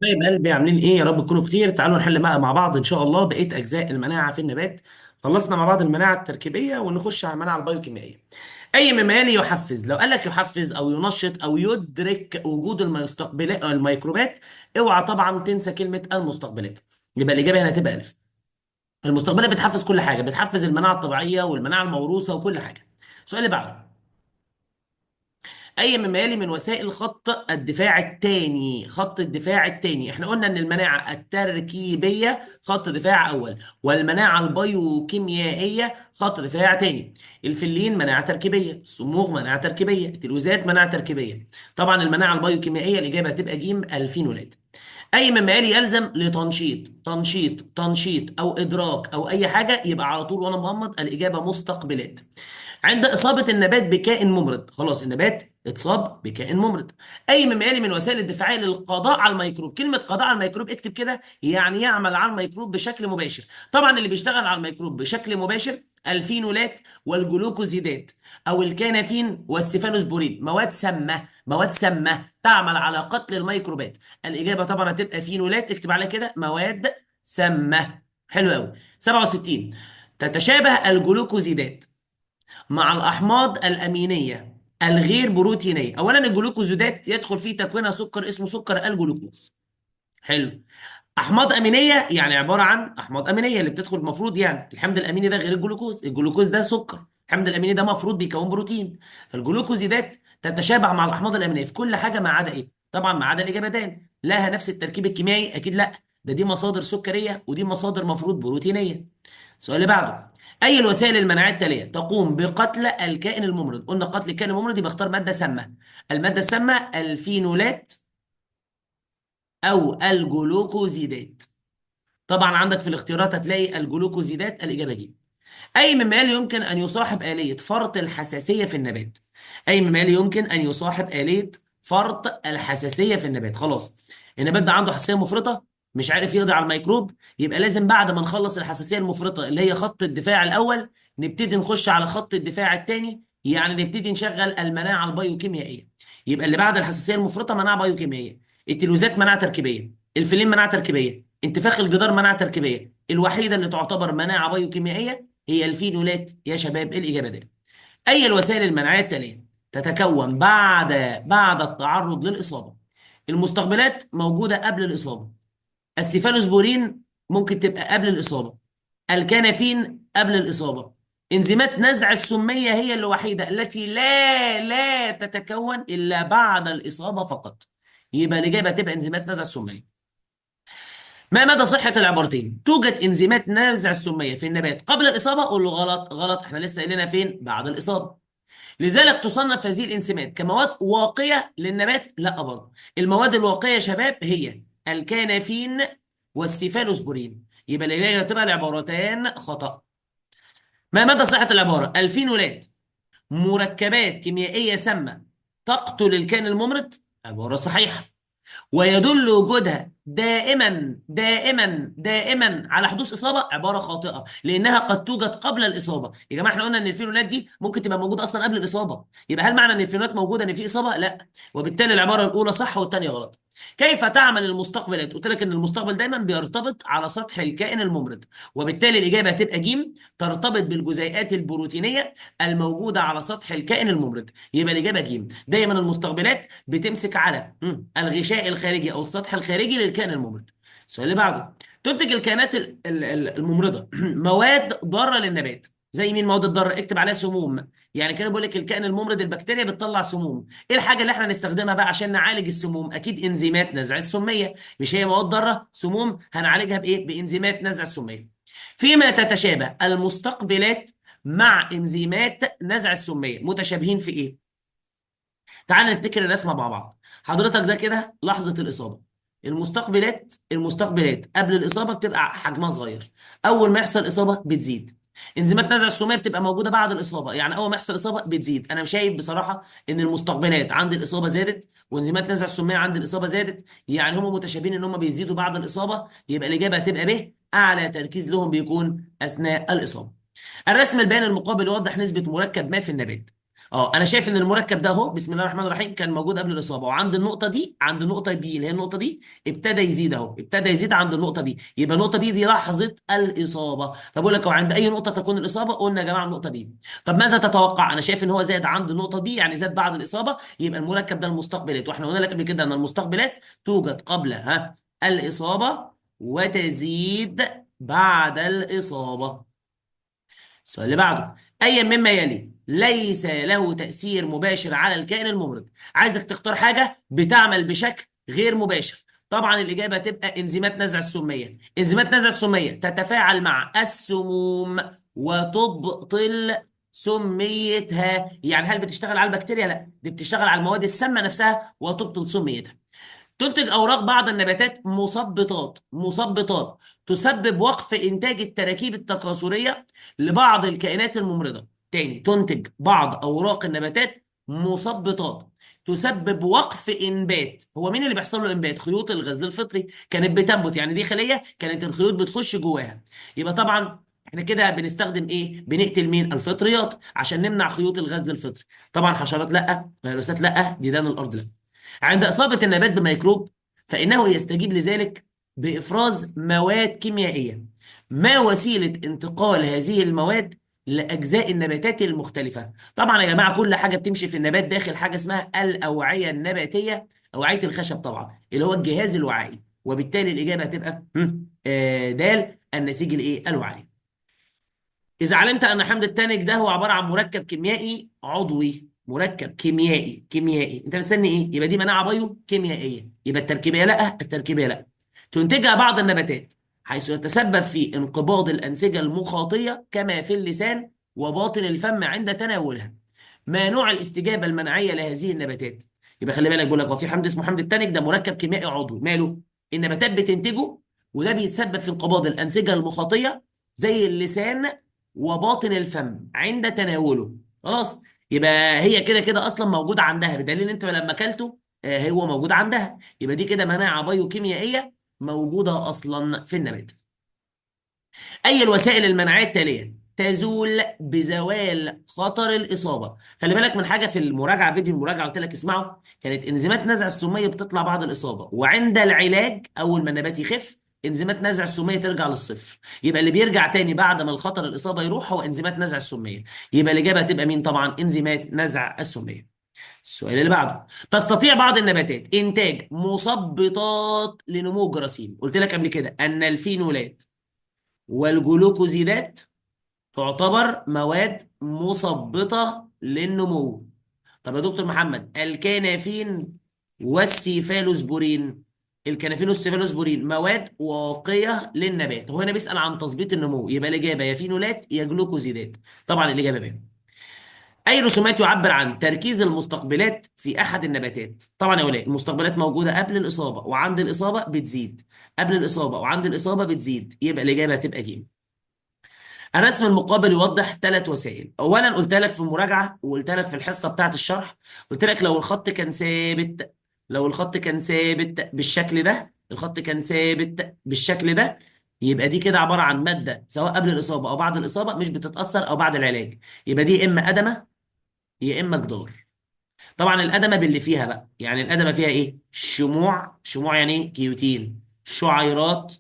طيب قلبي، عاملين ايه؟ يا رب تكونوا بخير. تعالوا نحل بقى مع بعض ان شاء الله بقيه اجزاء المناعه في النبات. خلصنا مع بعض المناعه التركيبيه ونخش على المناعه البيوكيميائيه. اي ممالي يحفز، لو قال لك يحفز او ينشط او يدرك وجود المستقبلات الميكروبات، اوعى طبعا تنسى كلمه المستقبلات. يبقى الاجابه هنا هتبقى الف. المستقبلات بتحفز كل حاجه، بتحفز المناعه الطبيعيه والمناعه الموروثه وكل حاجه. السؤال اللي بعده: اي ممالي من وسائل خط الدفاع الثاني؟ خط الدفاع الثاني، احنا قلنا ان المناعه التركيبيه خط دفاع اول، والمناعه البيوكيميائيه خط دفاع ثاني. الفلين مناعه تركيبيه، الصموغ مناعه تركيبيه، التلوثات مناعه تركيبيه. طبعا المناعه البيوكيميائيه الاجابه هتبقى ج الفينولات. اي ممالي يلزم لتنشيط تنشيط او ادراك او اي حاجه، يبقى على طول وانا مغمض الاجابه مستقبلات. عند إصابة النبات بكائن ممرض، خلاص النبات اتصاب بكائن ممرض. أي ممالي من وسائل الدفاعية للقضاء على الميكروب، كلمة قضاء على الميكروب اكتب كده، يعني يعمل على الميكروب بشكل مباشر. طبعا اللي بيشتغل على الميكروب بشكل مباشر الفينولات والجلوكوزيدات، أو الكانافين والسيفالوسبورين، مواد سامة، مواد سامة تعمل على قتل الميكروبات. الإجابة طبعا هتبقى فينولات، اكتب عليها كده مواد سامة. حلو قوي. 67: تتشابه الجلوكوزيدات مع الأحماض الأمينية الغير بروتينية. أولا الجلوكوزيدات يدخل فيه تكوينها سكر اسمه سكر الجلوكوز. حلو. أحماض أمينية يعني عبارة عن أحماض أمينية اللي بتدخل، المفروض يعني الحمض الأميني ده غير الجلوكوز، الجلوكوز ده سكر، الحمض الأميني ده مفروض بيكون بروتين. فالجلوكوزيدات تتشابه مع الأحماض الأمينية في كل حاجة ما عدا إيه؟ طبعا ما عدا الإجابة د، لها نفس التركيب الكيميائي؟ أكيد لا، ده دي مصادر سكرية ودي مصادر مفروض بروتينية. السؤال اللي بعده: اي الوسائل المناعيه التاليه تقوم بقتل الكائن الممرض؟ قلنا قتل الكائن الممرض يبقى اختار ماده سامه. الماده السامه الفينولات او الجلوكوزيدات. طبعا عندك في الاختيارات هتلاقي الجلوكوزيدات، الاجابه دي. اي ممال يمكن ان يصاحب اليه فرط الحساسيه في النبات؟ اي ممال يمكن ان يصاحب اليه فرط الحساسيه في النبات؟ خلاص، النبات ده عنده حساسيه مفرطه، مش عارف يقضي على الميكروب، يبقى لازم بعد ما نخلص الحساسيه المفرطه اللي هي خط الدفاع الاول نبتدي نخش على خط الدفاع الثاني، يعني نبتدي نشغل المناعه البيوكيميائيه. يبقى اللي بعد الحساسيه المفرطه مناعه بيوكيميائيه. التلوثات مناعه تركيبيه، الفلين مناعه تركيبيه، انتفاخ الجدار مناعه تركيبيه. الوحيده اللي تعتبر مناعه بيوكيميائيه هي الفينولات يا شباب، الإجابة دي. أي الوسائل المناعية التالية تتكون بعد التعرض للإصابة؟ المستقبلات موجودة قبل الإصابة، السيفالوسبورين ممكن تبقى قبل الإصابة، الكانافين قبل الإصابة. إنزيمات نزع السمية هي الوحيدة التي لا تتكون إلا بعد الإصابة فقط. يبقى الإجابة تبقى إنزيمات نزع السمية. ما مدى صحة العبارتين؟ توجد انزيمات نازع السمية في النبات قبل الإصابة؟ قول له غلط غلط، احنا لسه قايلينها فين؟ بعد الإصابة. لذلك تصنف هذه الانزيمات كمواد واقية للنبات؟ لا برضه. المواد الواقية يا شباب هي الكانافين والسيفالوسبورين. يبقى اللي تبقى العبارتان خطأ. ما مدى صحة العبارة: الفينولات مركبات كيميائية سامة تقتل الكائن الممرض؟ عبارة صحيحة. ويدل وجودها دائما على حدوث اصابه؟ عباره خاطئه، لانها قد توجد قبل الاصابه. يا جماعه احنا قلنا ان الفينولات دي ممكن تبقى موجوده اصلا قبل الاصابه، يبقى هل معنى ان الفينولات موجوده ان في اصابه؟ لا. وبالتالي العباره الاولى صح والثانيه غلط. كيف تعمل المستقبلات؟ قلت لك ان المستقبل دايما بيرتبط على سطح الكائن الممرض، وبالتالي الاجابه هتبقى ج، ترتبط بالجزيئات البروتينيه الموجوده على سطح الكائن الممرض. يبقى الاجابه ج. دايما المستقبلات بتمسك على الغشاء الخارجي او السطح الخارجي للكائن الممرض. السؤال اللي بعده: تنتج الكائنات الممرضه مواد ضاره للنبات. زي مين مواد الضاره؟ اكتب عليها سموم. يعني كده بقول لك الكائن الممرض البكتيريا بتطلع سموم. ايه الحاجه اللي احنا نستخدمها بقى عشان نعالج السموم؟ اكيد انزيمات نزع السميه. مش هي مواد ضاره سموم، هنعالجها بايه؟ بانزيمات نزع السميه. فيما تتشابه المستقبلات مع انزيمات نزع السميه، متشابهين في ايه؟ تعال نفتكر الرسمه مع بعض. حضرتك ده كده لحظه الاصابه. المستقبلات قبل الاصابه بتبقى حجمها صغير، اول ما يحصل اصابه بتزيد. انزيمات نزع السميه بتبقى موجوده بعد الاصابه، يعني اول ما يحصل اصابه بتزيد. انا شايف بصراحه ان المستقبلات عند الاصابه زادت وانزيمات نزع السميه عند الاصابه زادت، يعني هم متشابهين ان هم بيزيدوا بعد الاصابه. يبقى الاجابه هتبقى ب، اعلى تركيز لهم بيكون اثناء الاصابه. الرسم البياني المقابل يوضح نسبه مركب ما في النبات. انا شايف ان المركب ده اهو بسم الله الرحمن الرحيم كان موجود قبل الاصابه، وعند النقطه دي، عند النقطه بي اللي هي النقطه دي، ابتدى يزيد اهو، ابتدى يزيد عند النقطه بي، يبقى النقطه بي دي لحظه الاصابه. فبقول لك هو عند اي نقطه تكون الاصابه، قلنا يا جماعه النقطه بي. طب ماذا تتوقع؟ انا شايف ان هو زاد عند النقطه دي، يعني زاد بعد الاصابه، يبقى المركب ده المستقبلات، واحنا قلنا لك قبل كده ان المستقبلات توجد قبل الاصابه وتزيد بعد الاصابه. السؤال اللي بعده، أي مما يلي ليس له تأثير مباشر على الكائن الممرض؟ عايزك تختار حاجة بتعمل بشكل غير مباشر. طبعا الإجابة هتبقى إنزيمات نزع السمية. إنزيمات نزع السمية تتفاعل مع السموم وتبطل سميتها. يعني هل بتشتغل على البكتيريا؟ لا، دي بتشتغل على المواد السامة نفسها وتبطل سميتها. تنتج أوراق بعض النباتات مثبطات تسبب وقف إنتاج التراكيب التكاثرية لبعض الكائنات الممرضة. تاني، تنتج بعض أوراق النباتات مثبطات تسبب وقف إنبات. هو مين اللي بيحصل له إنبات؟ خيوط الغزل الفطري كانت بتنبت، يعني دي خلية كانت الخيوط بتخش جواها. يبقى طبعا احنا كده بنستخدم ايه؟ بنقتل مين؟ الفطريات عشان نمنع خيوط الغزل الفطري. طبعا حشرات لا، فيروسات لا، ديدان الارض لا. عند إصابة النبات بميكروب فإنه يستجيب لذلك بإفراز مواد كيميائية. ما وسيلة انتقال هذه المواد لأجزاء النباتات المختلفة؟ طبعا يا جماعة كل حاجة بتمشي في النبات داخل حاجة اسمها الأوعية النباتية، أوعية الخشب طبعا اللي هو الجهاز الوعائي، وبالتالي الإجابة هتبقى د، النسيج الإيه؟ الوعائي. إذا علمت أن حمض التانيك ده هو عبارة عن مركب كيميائي عضوي، مركب كيميائي، أنت مستني إيه؟ يبقى دي مناعة بايو كيميائية، يبقى التركيبية لا، التركيبية لا. تنتجها بعض النباتات حيث يتسبب في انقباض الأنسجة المخاطية كما في اللسان وباطن الفم عند تناولها. ما نوع الاستجابة المناعية لهذه النباتات؟ يبقى خلي بالك، بيقول لك هو في حمض اسمه حمض التانيك، ده مركب كيميائي عضوي، ماله؟ النباتات بتنتجه، وده بيتسبب في انقباض الأنسجة المخاطية زي اللسان وباطن الفم عند تناوله. خلاص، يبقى هي كده كده اصلا موجوده عندها، بدليل انت لما اكلته هو موجود عندها، يبقى دي كده مناعه بايوكيميائيه موجوده اصلا في النبات. اي الوسائل المناعيه التاليه تزول بزوال خطر الاصابه؟ خلي بالك من حاجه في المراجعه، فيديو المراجعه قلت لك اسمعه، كانت انزيمات نزع السميه بتطلع بعد الاصابه، وعند العلاج اول ما النبات يخف انزيمات نزع السميه ترجع للصفر. يبقى اللي بيرجع تاني بعد ما الخطر الاصابه يروح هو انزيمات نزع السميه. يبقى الاجابه هتبقى مين؟ طبعا انزيمات نزع السميه. السؤال اللي بعده، تستطيع بعض النباتات انتاج مثبطات لنمو الجراثيم. قلت لك قبل كده ان الفينولات والجلوكوزيدات تعتبر مواد مثبطة للنمو. طب يا دكتور محمد، الكنافين والسيفالوسبورين، الكنافين والسيفالوسبورين مواد واقية للنبات. هو هنا بيسأل عن تثبيط النمو، يبقى الإجابة يا فينولات يا جلوكوزيدات. طبعا الإجابة ب. أي رسومات يعبر عن تركيز المستقبلات في أحد النباتات؟ طبعا يا ولاد المستقبلات موجودة قبل الإصابة وعند الإصابة بتزيد، قبل الإصابة وعند الإصابة بتزيد، يبقى الإجابة هتبقى ج. الرسم المقابل يوضح ثلاث وسائل. اولا قلت لك في المراجعه وقلت لك في الحصه بتاعه الشرح، قلت لك لو الخط كان ثابت، لو الخط كان ثابت بالشكل ده، الخط كان ثابت بالشكل ده، يبقى دي كده عباره عن ماده سواء قبل الاصابه او بعد الاصابه مش بتتاثر، او بعد العلاج، يبقى دي اما ادمه يا اما جدار. طبعا الادمه باللي فيها بقى، يعني الادمه فيها ايه؟ شموع، شموع يعني ايه؟ كيوتين، شعيرات،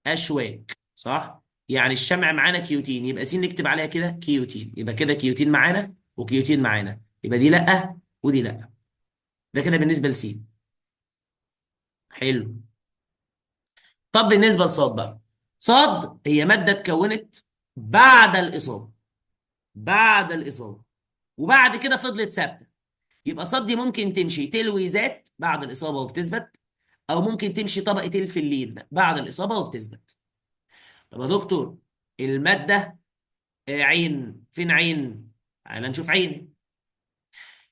اشواك، صح؟ يعني الشمع معانا كيوتين، يبقى سين نكتب عليها كده كيوتين، يبقى كده كيوتين معانا وكيوتين معانا، يبقى دي لا ودي لا. ده كده بالنسبه لسين. حلو. طب بالنسبه لصاد بقى، صاد هي ماده اتكونت بعد الاصابه، بعد الاصابه وبعد كده فضلت ثابته. يبقى صاد دي ممكن تمشي تلويزات بعد الاصابه وبتثبت، او ممكن تمشي طبقه الفلين بعد الاصابه وبتثبت. طب يا دكتور، الماده عين، فين عين؟ تعالى نشوف عين.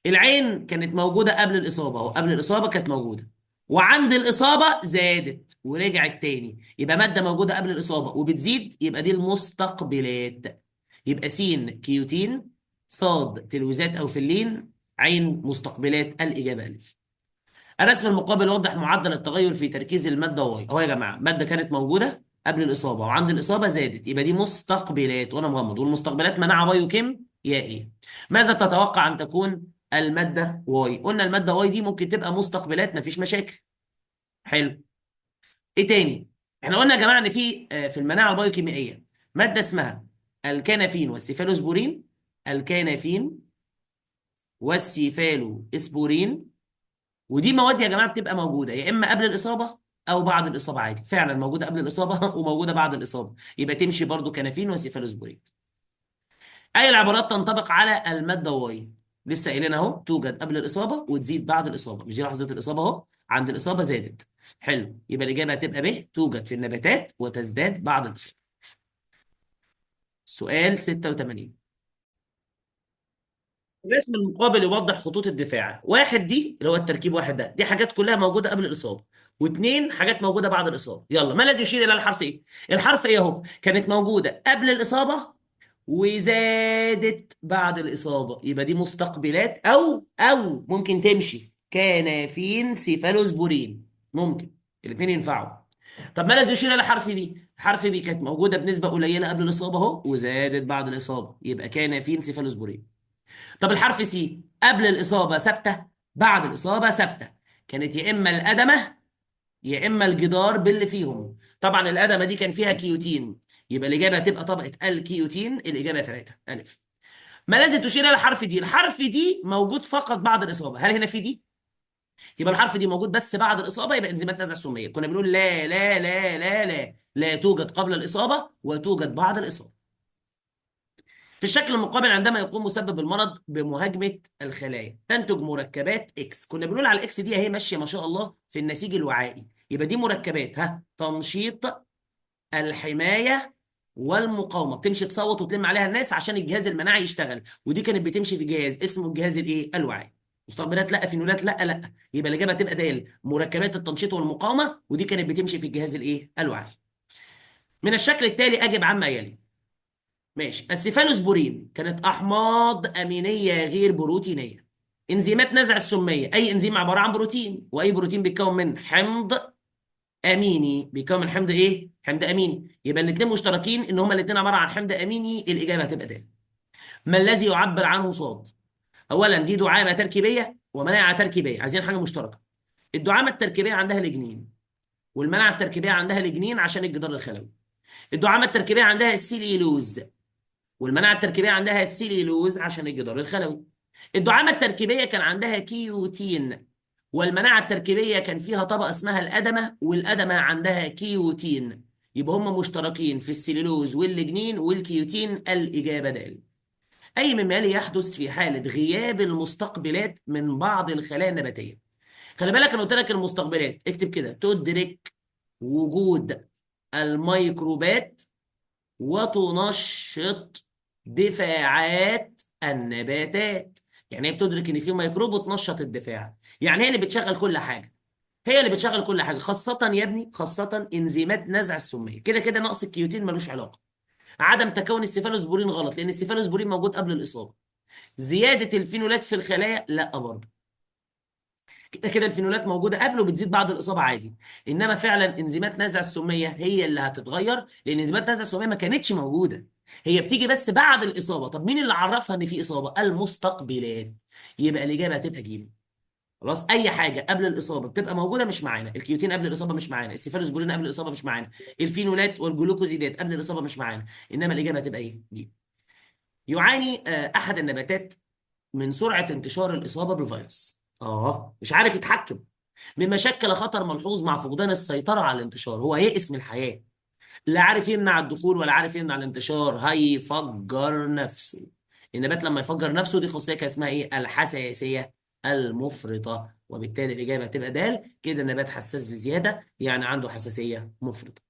العين كانت موجودة قبل الإصابة، أو قبل الإصابة كانت موجودة، وعند الإصابة زادت ورجعت تاني، يبقى مادة موجودة قبل الإصابة وبتزيد، يبقى دي المستقبلات. يبقى س كيوتين، صاد تلويزات أو فلين، عين مستقبلات، الإجابة ألف. الرسم المقابل يوضح معدل التغير في تركيز المادة واي. أهو يا جماعة مادة كانت موجودة قبل الإصابة وعند الإصابة زادت، يبقى دي مستقبلات وأنا مغمض، والمستقبلات مناعة بايوكيم يا ايه. ماذا تتوقع ان تكون الماده واي؟ قلنا الماده واي دي ممكن تبقى مستقبلات، مفيش مشاكل. حلو. ايه تاني؟ احنا قلنا يا جماعه ان في في المناعه البيوكيميائيه ماده اسمها الكانافين والسيفالوسبورين. الكانافين والسيفالوسبورين. ودي مواد يا جماعه بتبقى موجوده يا اما قبل الاصابه او بعد الاصابه عادي، فعلا موجوده قبل الاصابه وموجوده بعد الاصابه، يبقى تمشي برضو كانافين وسيفالوسبورين. اي العبارات تنطبق على الماده واي؟ لسه قايلين اهو، توجد قبل الاصابه وتزيد بعد الاصابه، مش دي لحظه الاصابه اهو، عند الاصابه زادت. حلو، يبقى الاجابه هتبقى ب، توجد في النباتات وتزداد بعد الاصابه. سؤال 86. الرسم المقابل يوضح خطوط الدفاع. واحد دي اللي هو التركيب واحد ده، دي حاجات كلها موجوده قبل الاصابه، واثنين حاجات موجوده بعد الاصابه. يلا، ما الذي يشير الى الحرف ايه؟ الحرف ايه اهو، كانت موجوده قبل الاصابه وزادت بعد الاصابه، يبقى دي مستقبلات، او ممكن تمشي كنافين سيفالوسبورين، ممكن الاثنين ينفعوا. طب ما الذي يشير الى حرف بي؟ حرف بي كانت موجوده بنسبه قليله قبل الاصابه اهو، وزادت بعد الاصابه، يبقى كنافين سيفالوسبورين. طب الحرف سي، قبل الإصابة ثابتة، بعد الإصابة ثابتة، كانت يا إما الأدمة يا إما الجدار باللي فيهم. طبعا الأدمة دي كان فيها كيوتين، يبقى الإجابة هتبقى طبقة الكيوتين، الإجابة 3 ألف. ما لازم تشير إلى الحرف دي؟ الحرف دي موجود فقط بعد الإصابة، هل هنا في دي؟ يبقى الحرف دي موجود بس بعد الإصابة، يبقى إنزيمات نزع السمية. كنا بنقول لا لا لا لا لا، لا توجد قبل الإصابة وتوجد بعد الإصابة. في الشكل المقابل، عندما يقوم مسبب المرض بمهاجمة الخلايا تنتج مركبات اكس. كنا بنقول على الاكس دي اهي ماشية ما شاء الله في النسيج الوعائي، يبقى دي مركبات ها، تنشيط، الحماية، والمقاومة. بتمشي تصوت وتلم عليها الناس عشان الجهاز المناعي يشتغل، ودي كانت بتمشي في جهاز اسمه الجهاز الايه الوعي. مستقبلات لا، فينولات لا لا، يبقى الاجابه تبقى د، مركبات التنشيط والمقاومه، ودي كانت بتمشي في الجهاز الايه الوعي. من الشكل التالي اجب عما يلي. ماشي، السيفالوسبورين كانت احماض امينيه غير بروتينيه. انزيمات نزع السميه، اي انزيم عباره عن بروتين، واي بروتين بيتكون من حمض اميني، بيتكون من حمض ايه؟ حمض اميني، يبقى الاثنين مشتركين ان هما الاثنين عباره عن حمض اميني، الاجابه هتبقى ده. ما الذي يعبر عنه صاد؟ اولا دي دعامه تركيبيه ومناعه تركيبيه، عايزين حاجه مشتركه. الدعامه التركيبيه عندها الجنين، والمناعه التركيبيه عندها الجنين عشان الجدار الخلوي. الدعامه التركيبيه عندها السيليلوز، والمناعه التركيبيه عندها السيليلوز عشان الجدار الخلوي. الدعامه التركيبيه كان عندها كيوتين، والمناعه التركيبيه كان فيها طبقه اسمها الادمه، والادمه عندها كيوتين، يبقى هم مشتركين في السيليلوز والليجنين والكيوتين، الاجابه د. اي مما يلي يحدث في حاله غياب المستقبلات من بعض الخلايا النباتيه. خلي بالك انا قلت لك المستقبلات، اكتب كده: تدرك وجود الميكروبات وتنشط دفاعات النباتات. يعني هي بتدرك ان في ميكروب وتنشط الدفاع، يعني هي اللي بتشغل كل حاجه، هي اللي بتشغل كل حاجه، خاصه يا ابني خاصه انزيمات نزع السميه. كده كده نقص الكيوتين ملوش علاقه. عدم تكون السيفالوسبورين غلط، لان السيفالوسبورين موجود قبل الاصابه. زياده الفينولات في الخلايا لا برضه، كده كده الفينولات موجوده قبل وبتزيد بعد الاصابه عادي. انما فعلا انزيمات نزع السميه هي اللي هتتغير، لان انزيمات نزع السميه ما كانتش موجوده، هي بتيجي بس بعد الاصابه. طب مين اللي عرفها ان في اصابه؟ المستقبلات. يبقى الاجابه هتبقى ج. خلاص، اي حاجه قبل الاصابه بتبقى موجوده مش معانا. الكيوتين قبل الاصابه مش معانا، السيفالوسبورين قبل الاصابه مش معانا، الفينولات والجلوكوزيدات قبل الاصابه مش معانا، انما الاجابه هتبقى ايه؟ ج. يعاني احد النباتات من سرعه انتشار الاصابه بالفيروس، مش عارف يتحكم، مما شكل خطر ملحوظ مع فقدان السيطرة على الانتشار. هو يئس من الحياة، لا عارف يمنع الدخول ولا عارف يمنع الانتشار، هيفجر نفسه. النبات لما يفجر نفسه دي خاصية كان اسمها ايه؟ الحساسية المفرطة، وبالتالي الإجابة هتبقى د. كده النبات حساس بزيادة، يعني عنده حساسية مفرطة.